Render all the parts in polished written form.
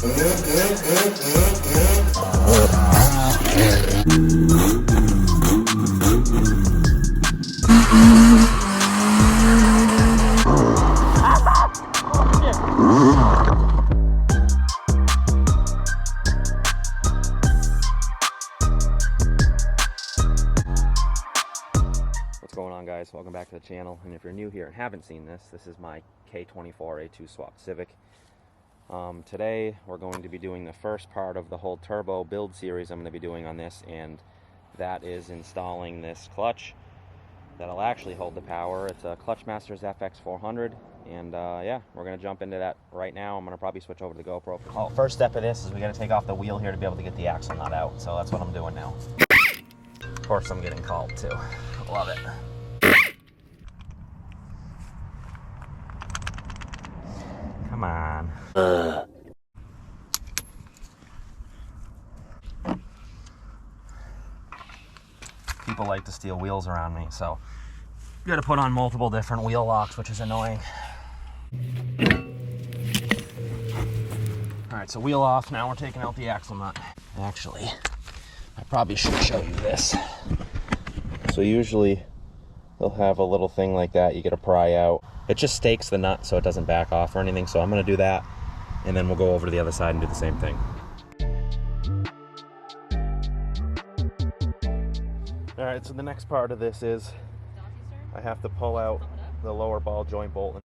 What's going on, guys? Welcome back to the channel, and if you're new here and haven't seen this, this is my K24 A2 swap Civic. Today we're going to be doing the first part of the whole turbo build series I'm going to be doing on this, and that is installing this clutch that'll actually hold the power. It's a Clutchmasters FX400, and yeah, we're going to jump into that right now. I'm going to probably switch over to the GoPro. First step of this is we got to take off the wheel here to be able to get the axle nut out, so that's what I'm doing now. Of course I'm getting called too. Love it. Come on. People like to steal wheels around me, so you got to put on multiple different wheel locks, which is annoying. Alright, so wheel off. Now we're taking out the axle nut. Actually, I probably should show you this. So usually they'll have a little thing like that you get to pry out. It just stakes the nut so it doesn't back off or anything. So I'm going to do that, and then we'll go over to the other side and do the same thing. All right, so the next part of this is I have to pull out the lower ball joint bolt.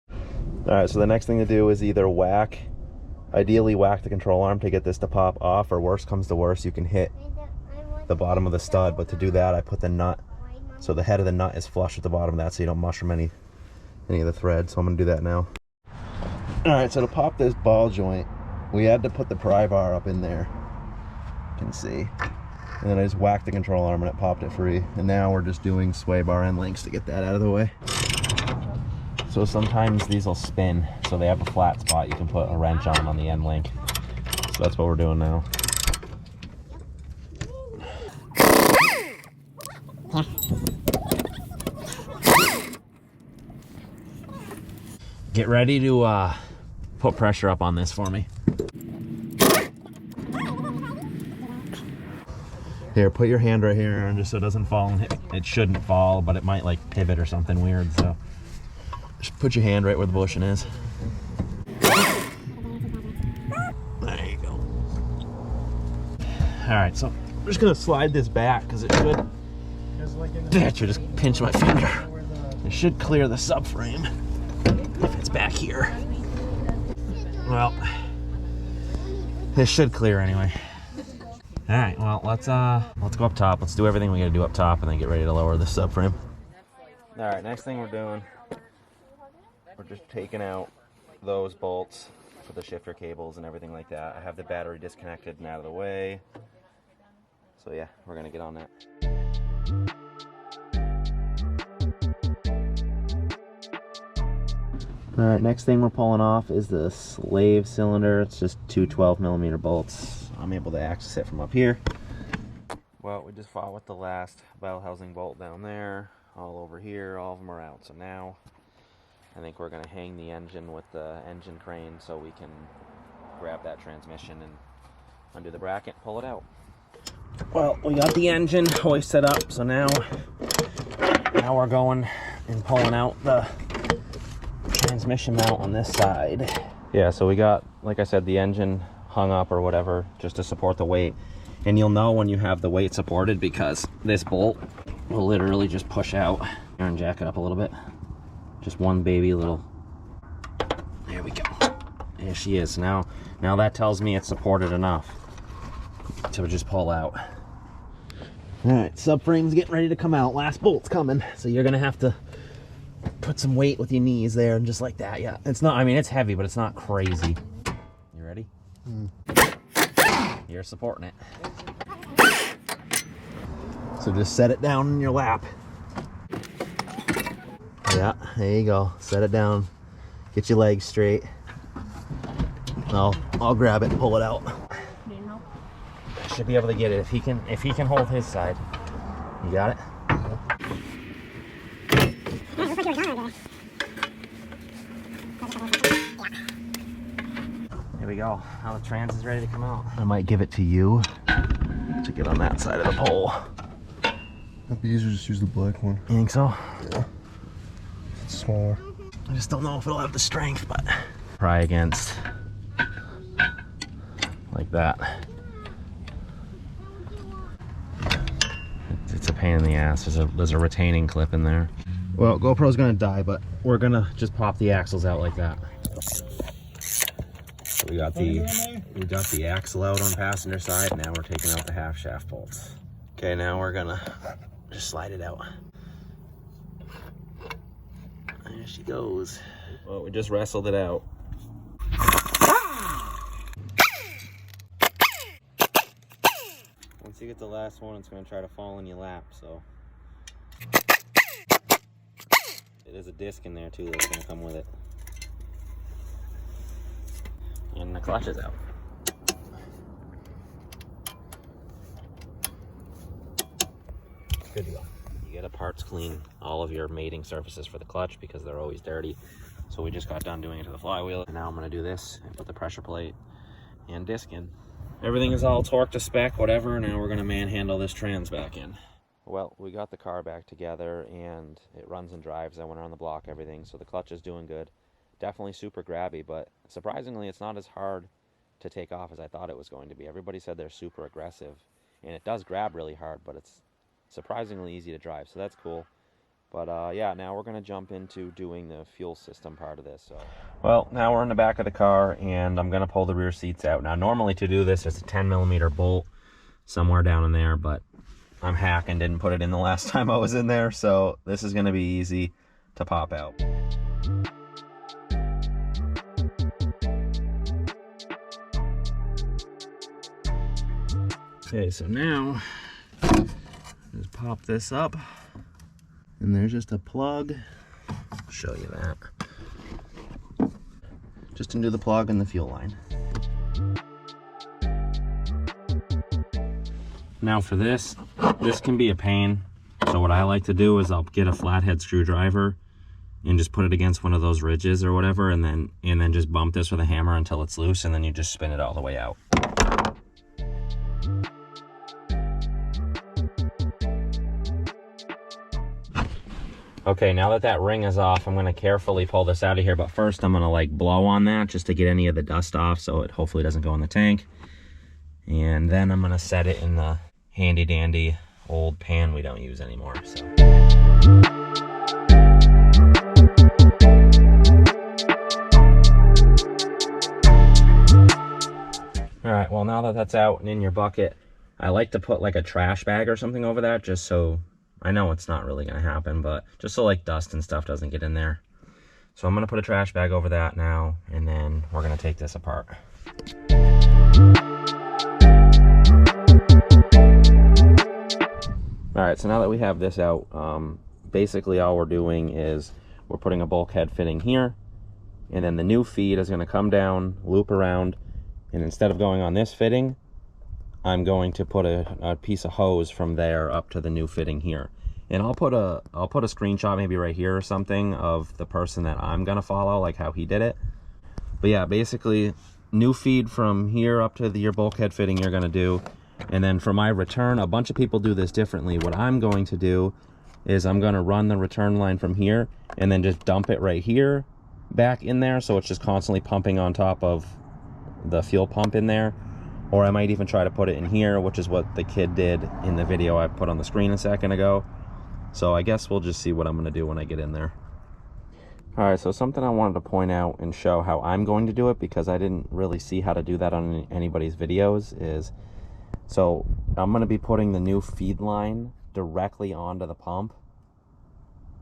All right, so the next thing to do is either ideally whack the control arm to get this to pop off, or worst comes to worst, you can hit the bottom of the stud. But to do that, I put the nut so the head of the nut is flush with the bottom of that, so you don't mushroom any of the threads. So I'm gonna do that now. All right, so to pop this ball joint, we had to put the pry bar up in there, you can see, and then I just whacked the control arm and it popped it free. And now we're just doing sway bar end links to get that out of the way. So sometimes these will spin, so they have a flat spot you can put a wrench on the end link. So that's what we're doing now. Get ready to put pressure up on this for me. Here, put your hand right here, just so it doesn't fall and hit. It shouldn't fall, but it might like pivot or something weird, so just put your hand right where the bushing is. There you go. All right, so I'm just gonna slide this back because it should. Just pinch my finger. It should clear the subframe if it's back here. Well, this should clear anyway. All right, well, let's go up top. Let's do everything we gotta do up top and then get ready to lower the subframe. All right, next thing we're doing, we're just taking out those bolts for the shifter cables and everything like that. I have the battery disconnected and out of the way. So yeah, we're gonna get on that. All right, next thing we're pulling off is the slave cylinder. It's just two 12mm bolts. I'm able to access it from up here. Well, we just fought with the last bell housing bolt down there, all over here. All of them are out. So now I think we're gonna hang the engine with the engine crane so we can grab that transmission and undo the bracket, pull it out. Well, we got the engine hoist set up, so now we're going and pulling out the transmission mount on this side. Yeah, so we got, like I said, the engine hung up or whatever just to support the weight. And you'll know when you have the weight supported because this bolt will literally just push out. Here, and jack it up a little bit. Just one baby little. There we go. There she is. Now that tells me it's supported enough to just pull out. All right, subframe's getting ready to come out. Last bolt's coming, so you're gonna have to put some weight with your knees there, and just like that. Yeah, it's not, I mean, it's heavy, but it's not crazy. You ready? You're supporting it. So just set it down in your lap. Yeah, there you go. Set it down. Get your legs straight. I'll grab it and pull it out. Should be able to get it if he can hold his side. You got it? we go. Now the trans is ready to come out. I might give it to you to get on that side of the pole. It'd be easier to just use the black one. You think so? Yeah. It's smaller. I just don't know if it'll have the strength, but try against like that. It's a pain in the ass. There's a retaining clip in there. Well, GoPro's gonna die, but we're gonna just pop the axles out like that. So we got the axle out on passenger side. Now we're taking out the half shaft bolts. Okay, now we're gonna just slide it out. There she goes. Well, we just wrestled it out. Once you get the last one, it's gonna try to fall in your lap, so. It is a disc in there too that's gonna come with it. And the clutch is out. Good to go. You get a parts clean all of your mating surfaces for the clutch because they're always dirty. So we just got done doing it to the flywheel. And now I'm gonna do this and put the pressure plate and disc in. Everything is all torqued to spec, whatever. Now we're gonna manhandle this trans back in. Well, we got the car back together and it runs and drives. I went around the block, everything. So the clutch is doing good. Definitely super grabby, but surprisingly, it's not as hard to take off as I thought it was going to be. Everybody said they're super aggressive and it does grab really hard, but it's surprisingly easy to drive. So that's cool. But yeah, now we're gonna jump into doing the fuel system part of this. So, well, now we're in the back of the car and I'm gonna pull the rear seats out. Now, normally to do this, there's a 10mm bolt somewhere down in there, but I'm hack and didn't put it in the last time I was in there, so this is gonna be easy to pop out. Okay, so now just pop this up and there's just a plug. I'll show you that. Just undo the plug and the fuel line. Now for this can be a pain. So what I like to do is I'll get a flathead screwdriver and just put it against one of those ridges or whatever, and then just bump this with a hammer until it's loose, and then you just spin it all the way out. Okay, now that ring is off, I'm going to carefully pull this out of here, but first I'm going to like blow on that just to get any of the dust off so it hopefully doesn't go in the tank. And then I'm going to set it in the handy dandy old pan we don't use anymore. So. All right, well, now that that's out and in your bucket, I like to put like a trash bag or something over that, just so, I know it's not really gonna happen, but just so like dust and stuff doesn't get in there. So I'm gonna put a trash bag over that now, and then we're gonna take this apart. All right, so now that we have this out, basically all we're doing is we're putting a bulkhead fitting here, and then the new feed is gonna come down, loop around, and instead of going on this fitting, I'm going to put a piece of hose from there up to the new fitting here. And I'll put a screenshot maybe right here or something of the person that I'm gonna follow, like how he did it. But yeah, basically new feed from here up to your bulkhead fitting you're gonna do. And then for my return, a bunch of people do this differently. What I'm going to do is I'm gonna run the return line from here and then just dump it right here back in there, so it's just constantly pumping on top of the fuel pump in there. Or I might even try to put it in here, which is what the kid did in the video I put on the screen a second ago. So I guess we'll just see what I'm gonna do when I get in there. All right, so something I wanted to point out and show how I'm going to do it, because I didn't really see how to do that on anybody's videos, is, so I'm gonna be putting the new feed line directly onto the pump,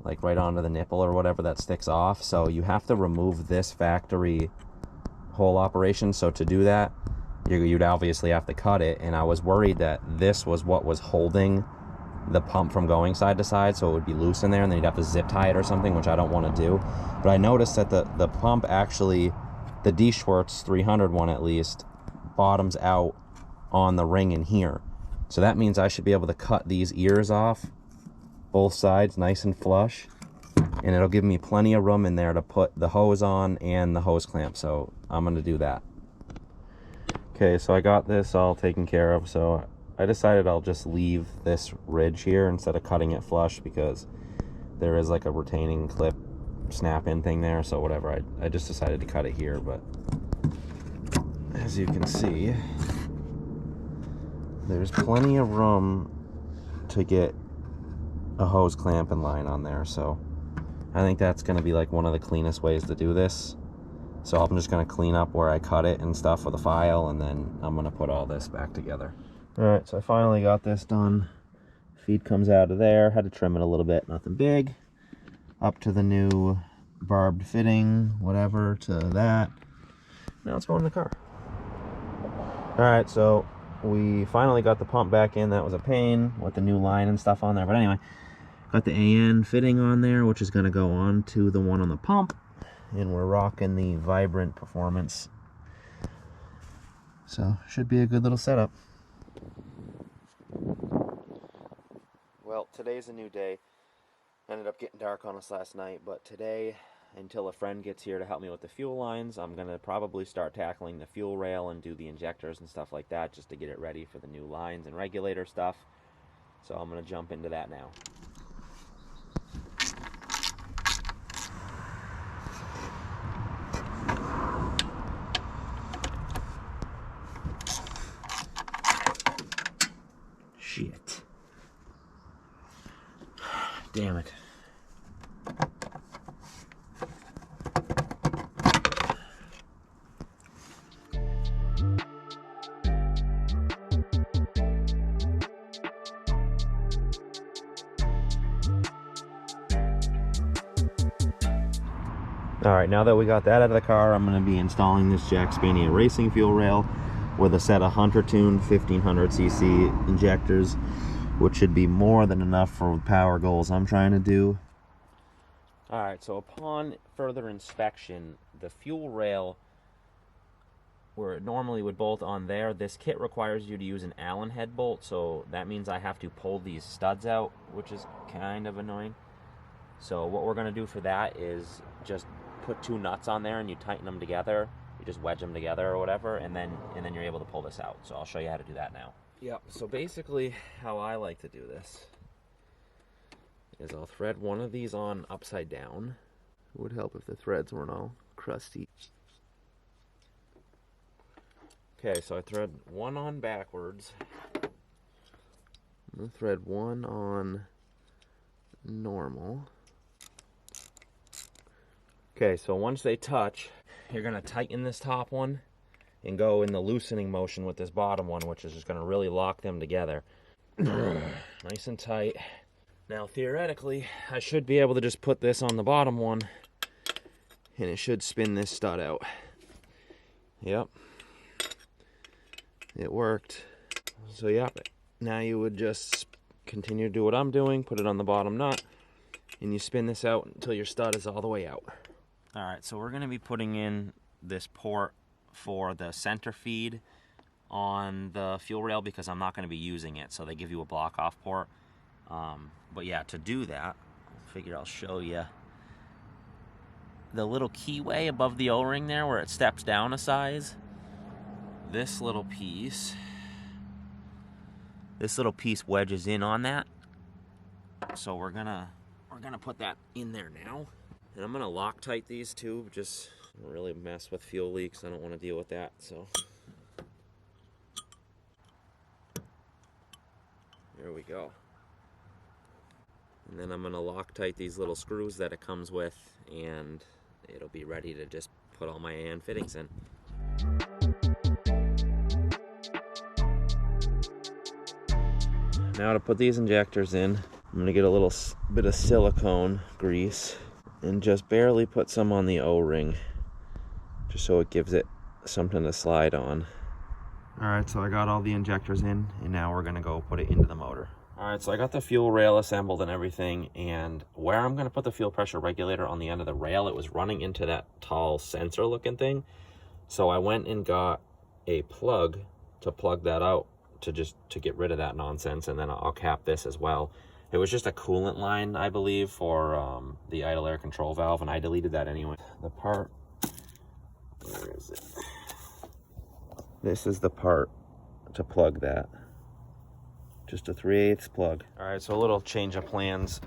like right onto the nipple or whatever that sticks off. So you have to remove this factory whole operation. So to do that, you'd obviously have to cut it, and I was worried that this was what was holding the pump from going side to side, so it would be loose in there and then you'd have to zip tie it or something, which I don't want to do. But I noticed that the pump actually, the D Schwartz 300 one at least, bottoms out on the ring in here. So that means I should be able to cut these ears off, both sides, nice and flush, and it'll give me plenty of room in there to put the hose on and the hose clamp. So I'm going to do that. Okay, so I got this all taken care of, so I decided I'll just leave this ridge here instead of cutting it flush, because there is like a retaining clip snap-in thing there, so whatever, I just decided to cut it here. But as you can see, there's plenty of room to get a hose clamp and line on there, so I think that's going to be like one of the cleanest ways to do this. So I'm just going to clean up where I cut it and stuff with a file, and then I'm going to put all this back together. Alright, so I finally got this done. Feed comes out of there. Had to trim it a little bit, nothing big. Up to the new barbed fitting, whatever, to that. Now it's going in the car. Alright, so we finally got the pump back in. That was a pain with the new line and stuff on there. But anyway, got the AN fitting on there, which is going to go on to the one on the pump. And we're rocking the Vibrant Performance. So, should be a good little setup. Well, today's a new day. Ended up getting dark on us last night, but today, until a friend gets here to help me with the fuel lines, I'm going to probably start tackling the fuel rail and do the injectors and stuff like that, just to get it ready for the new lines and regulator stuff. So I'm going to jump into that now. Shit. Damn it. Alright, now that we got that out of the car, I'm going to be installing this Jack Spania racing fuel rail with a set of Hunter Tune 1500cc injectors, which should be more than enough for the power goals I'm trying to do. Alright, so upon further inspection, the fuel rail, where it normally would bolt on there, this kit requires you to use an Allen head bolt, so that means I have to pull these studs out, which is kind of annoying. So what we're going to do for that is just put two nuts on there and you tighten them together. You just wedge them together or whatever, and then you're able to pull this out. So I'll show you how to do that now. Yep, so basically how I like to do this is I'll thread one of these on upside down. It would help if the threads weren't all crusty. Okay, so I thread one on backwards. I'm going to thread one on normal. Okay, so once they touch, you're going to tighten this top one and go in the loosening motion with this bottom one, which is just going to really lock them together. Nice and tight. Now, theoretically, I should be able to just put this on the bottom one, and it should spin this stud out. Yep. It worked. So, yep. Now you would just continue to do what I'm doing, put it on the bottom nut, and you spin this out until your stud is all the way out. Alright, so we're going to be putting in this port for the center feed on the fuel rail because I'm not going to be using it, so they give you a block off port. But yeah, to do that, I figure I'll show you the little keyway above the O-ring there where it steps down a size. This little piece wedges in on that, so we're gonna put that in there now. And I'm going to Loctite these two, just really mess with fuel leaks. I don't want to deal with that, so. There we go. And then I'm going to Loctite these little screws that it comes with, and it'll be ready to just put all my AN fittings in. Now to put these injectors in, I'm going to get a little bit of silicone grease and just barely put some on the O-ring, just so it gives it something to slide on. Alright, so I got all the injectors in, and now we're going to go put it into the motor. Alright, so I got the fuel rail assembled and everything, and where I'm going to put the fuel pressure regulator on the end of the rail, it was running into that tall sensor looking thing. So I went and got a plug to plug that out to get rid of that nonsense, and then I'll cap this as well. It was just a coolant line, I believe, for the idle air control valve, and I deleted that anyway. The part, where is it? This is the part to plug that. Just a 3/8 plug. All right, so a little change of plans.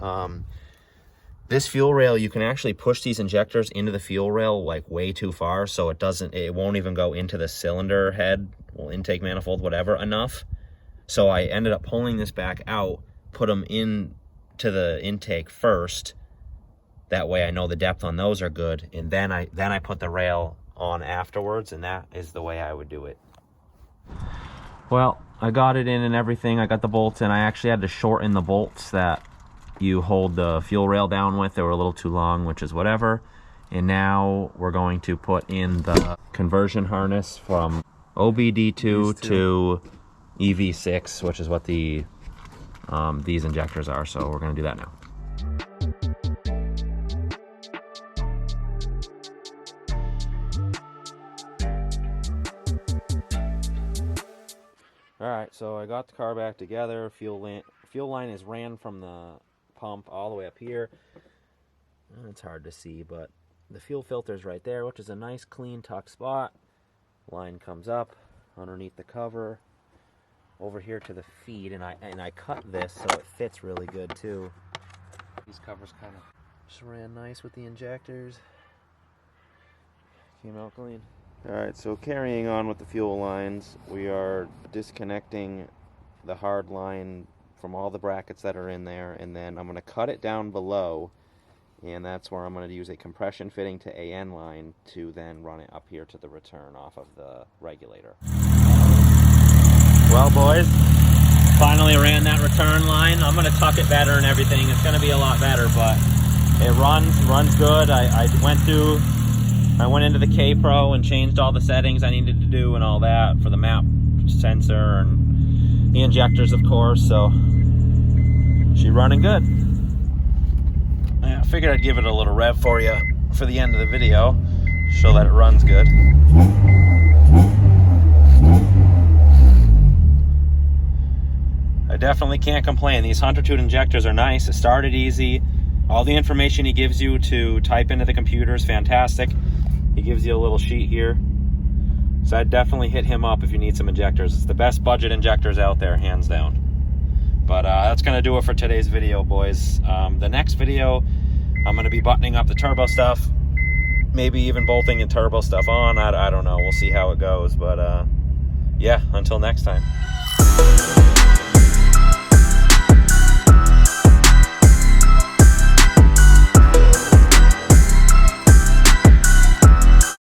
This fuel rail, you can actually push these injectors into the fuel rail like way too far, so it won't even go into the cylinder head, well, intake manifold, whatever, enough. So I ended up pulling this back out, put them in to the intake first. That way I know the depth on those are good, and then I put the rail on afterwards, and that is the way I would do it. Well, I got it in and everything. I got the bolts in. I actually had to shorten the bolts that you hold the fuel rail down with. They were a little too long, which is whatever. And now we're going to put in the conversion harness from OBD2 to EV6, which is what these injectors are. So we're going to do that now. All right, so I got the car back together. Fuel line is ran from the pump all the way up here. It's hard to see, but the fuel filter's right there, which is a nice clean tuck spot. Line comes up underneath the cover over here to the feed, and I cut this so it fits really good too. These covers kind of just ran nice with the injectors. Came out clean. All right, so carrying on with the fuel lines, we are disconnecting the hard line from all the brackets that are in there, and then I'm going to cut it down below, and that's where I'm going to use a compression fitting to AN line to then run it up here to the return off of the regulator. Well, boys, finally ran that return line. I'm going to tuck it better and everything. It's going to be a lot better, but it runs good. I went into the K Pro and changed all the settings I needed to do and all that for the map sensor and the injectors, of course, so she's running good. I figured I'd give it a little rev for you for the end of the video, show that it runs good. I definitely can't complain. These Hunter Tooth injectors are nice. It started easy. All the information he gives you to type into the computer is fantastic. He gives you a little sheet here. So I'd definitely hit him up if you need some injectors. It's the best budget injectors out there, hands down. But that's going to do it for today's video, boys. The next video, I'm going to be buttoning up the turbo stuff. Maybe even bolting the turbo stuff on. I don't know. We'll see how it goes. But yeah, until next time.